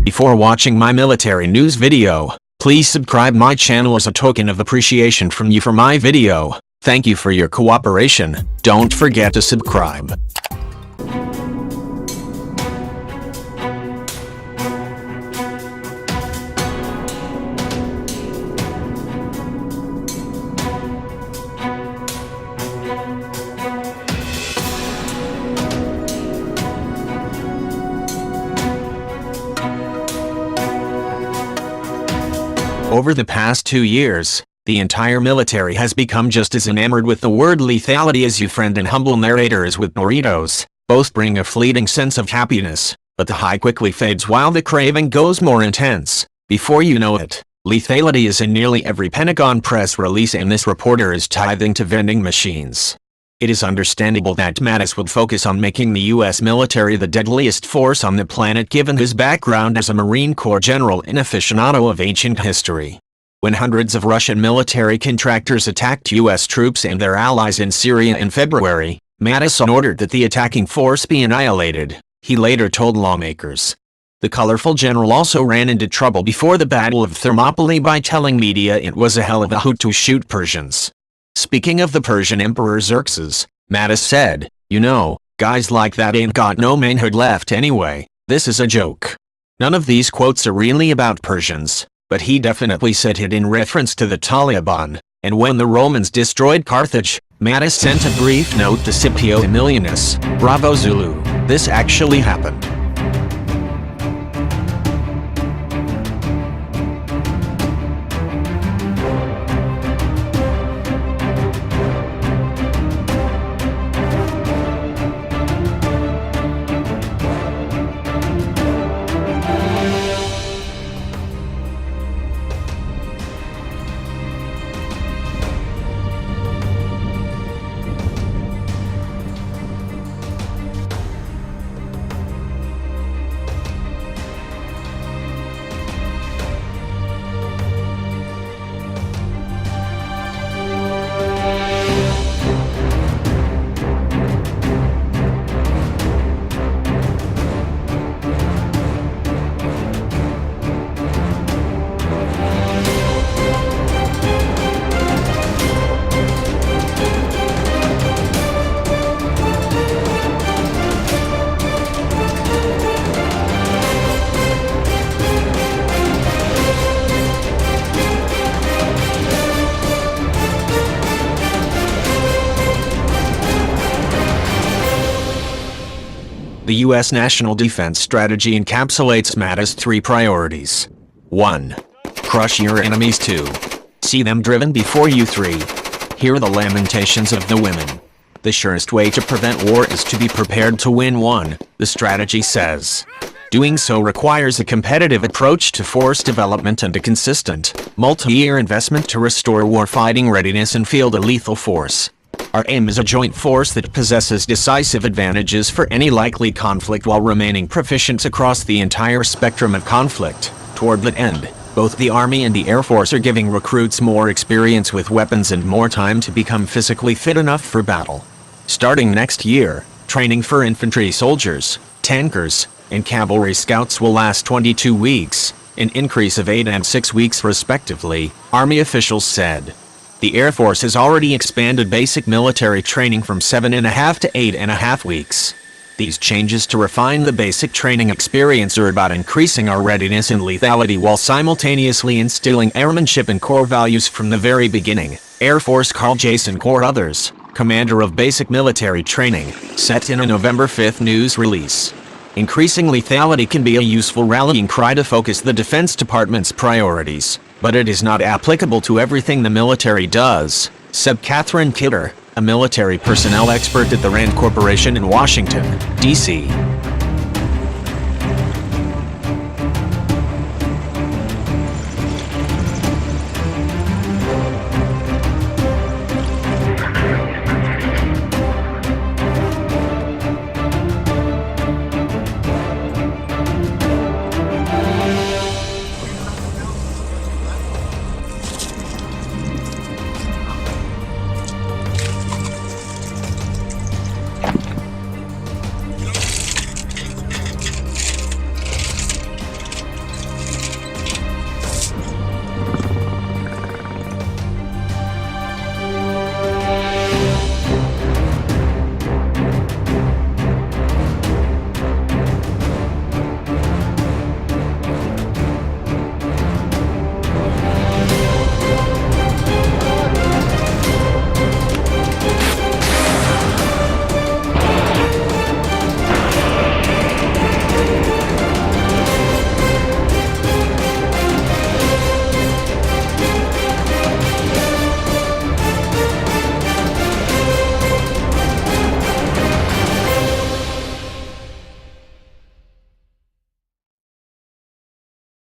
Before watching my military news video, please subscribe my channel as a token of appreciation from you for my video. Thank you for your cooperation. Don't forget to subscribe. Over the past 2 years, the entire military has become just as enamored with the word lethality as you friend and humble narrator is with Doritos. Both bring a fleeting sense of happiness, but the high quickly fades while the craving goes more intense. Before you know it, lethality is in nearly every Pentagon press release and this reporter is tithing to vending machines. It is understandable that Mattis would focus on making the U.S. military the deadliest force on the planet given his background as a Marine Corps general and aficionado of ancient history. When hundreds of Russian military contractors attacked U.S. troops and their allies in Syria in February, Mattis ordered that the attacking force be annihilated, he later told lawmakers. The colorful general also ran into trouble before the Battle of Thermopylae by telling media it was a hell of a hoot to shoot Persians. Speaking of the Persian Emperor Xerxes, Mattis said, "You know, guys like that ain't got no manhood left anyway, this is a joke." None of these quotes are really about Persians, but he definitely said it in reference to the Taliban, and when the Romans destroyed Carthage, Mattis sent a brief note to Scipio Emilianus, "Bravo Zulu, this actually happened." The U.S. National Defense Strategy encapsulates Mattis' 3 priorities. 1. Crush your enemies. 2. See them driven before you. 3. Hear the lamentations of the women. The surest way to prevent war is to be prepared to win one, the strategy says. Doing so requires a competitive approach to force development and a consistent, multi-year investment to restore warfighting readiness and field a lethal force. Our aim is a joint force that possesses decisive advantages for any likely conflict while remaining proficient across the entire spectrum of conflict. Toward that end, both the Army and the Air Force are giving recruits more experience with weapons and more time to become physically fit enough for battle. Starting next year, training for infantry soldiers, tankers, and cavalry scouts will last 22 weeks, an increase of 8 and 6 weeks respectively, Army officials said. The Air Force has already expanded basic military training from 7.5 to 8.5 weeks. These changes to refine the basic training experience are about increasing our readiness in lethality while simultaneously instilling airmanship and core values from the very beginning, Air Force Carl Jason Carruthers, commander of basic military training, said in a November 5 news release. Increasing lethality can be a useful rallying cry to focus the Defense Department's priorities, but it is not applicable to everything the military does, said Catherine Kidder, a military personnel expert at the Rand Corporation in Washington, D.C.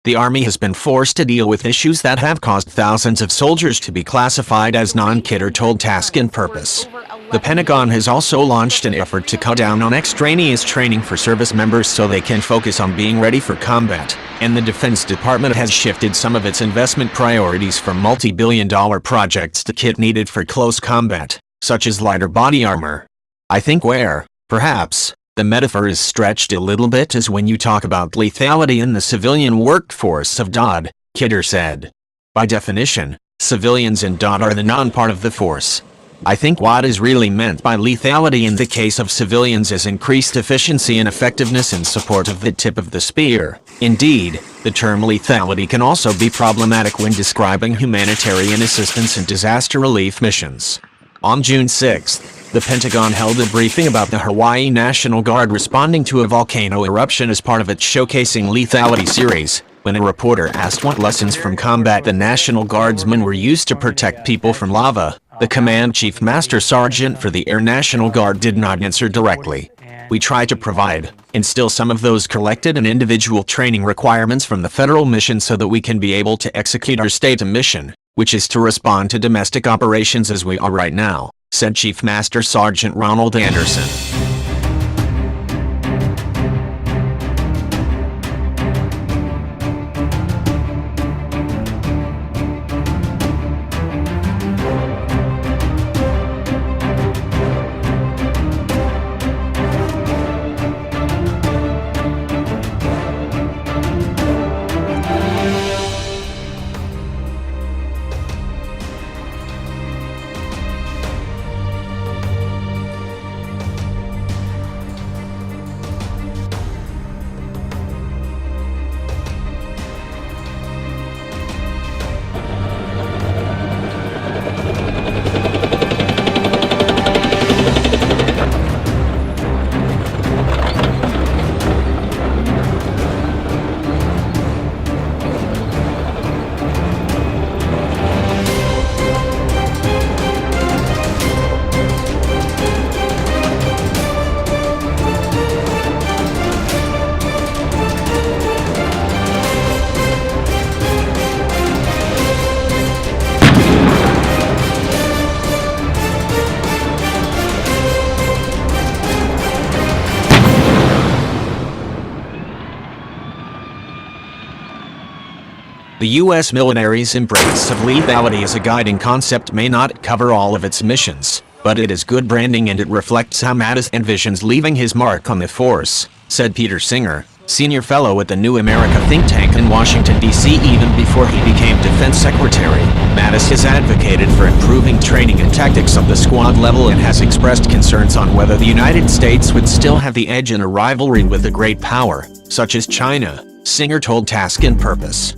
The army has been forced to deal with issues that have caused thousands of soldiers to be classified as non-kit or told task and purpose. The Pentagon has also launched an effort to cut down on extraneous training for service members so they can focus on being ready for combat, and the Defense Department has shifted some of its investment priorities from multi-billion-dollar projects to kit needed for close combat, such as lighter body armor. I think where, perhaps, the metaphor is stretched a little bit is when you talk about lethality in the civilian workforce of DOD, Kidder said. By definition, civilians in DOD are the non-part of the force. I think what is really meant by lethality in the case of civilians is increased efficiency and effectiveness in support of the tip of the spear. Indeed, the term lethality can also be problematic when describing humanitarian assistance and disaster relief missions. On June 6th, the Pentagon held a briefing about the Hawaii National Guard responding to a volcano eruption as part of its Showcasing Lethality series, when a reporter asked what lessons from combat the National Guardsmen were used to protect people from lava. The Command Chief Master Sergeant for the Air National Guard did not answer directly. We try to provide, instill some of those collected and individual training requirements from the federal mission so that we can be able to execute our state mission, which is to respond to domestic operations as we are right now, said Chief Master Sergeant Ronald Anderson. The U.S. military's embrace of lethality as a guiding concept may not cover all of its missions, but it is good branding and it reflects how Mattis envisions leaving his mark on the force, said Peter Singer, senior fellow at the New America think tank in Washington, D.C. Even before he became Defense Secretary, Mattis has advocated for improving training and tactics at the squad level and has expressed concerns on whether the United States would still have the edge in a rivalry with a great power, such as China, Singer told Task and Purpose.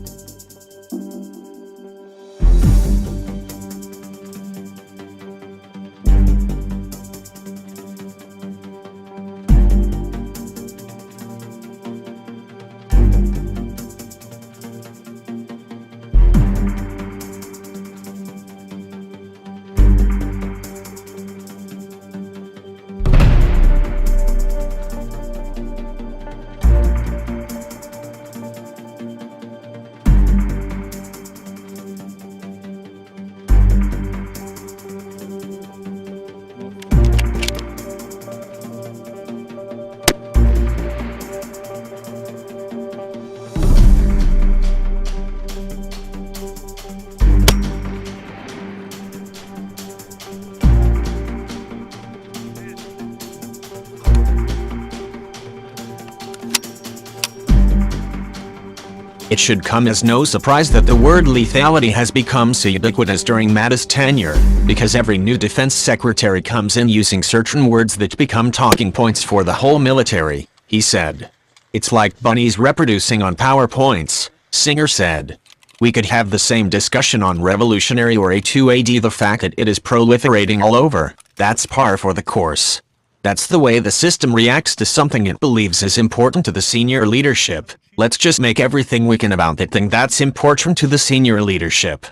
It should come as no surprise that the word lethality has become so ubiquitous during Mattis' tenure, because every new defense secretary comes in using certain words that become talking points for the whole military, he said. It's like bunnies reproducing on PowerPoints, Singer said. We could have the same discussion on revolutionary or A2AD. The fact that it is proliferating all over, that's par for the course. That's the way the system reacts to something it believes is important to the senior leadership. Let's just make everything we can about that thing that's important to the senior leadership.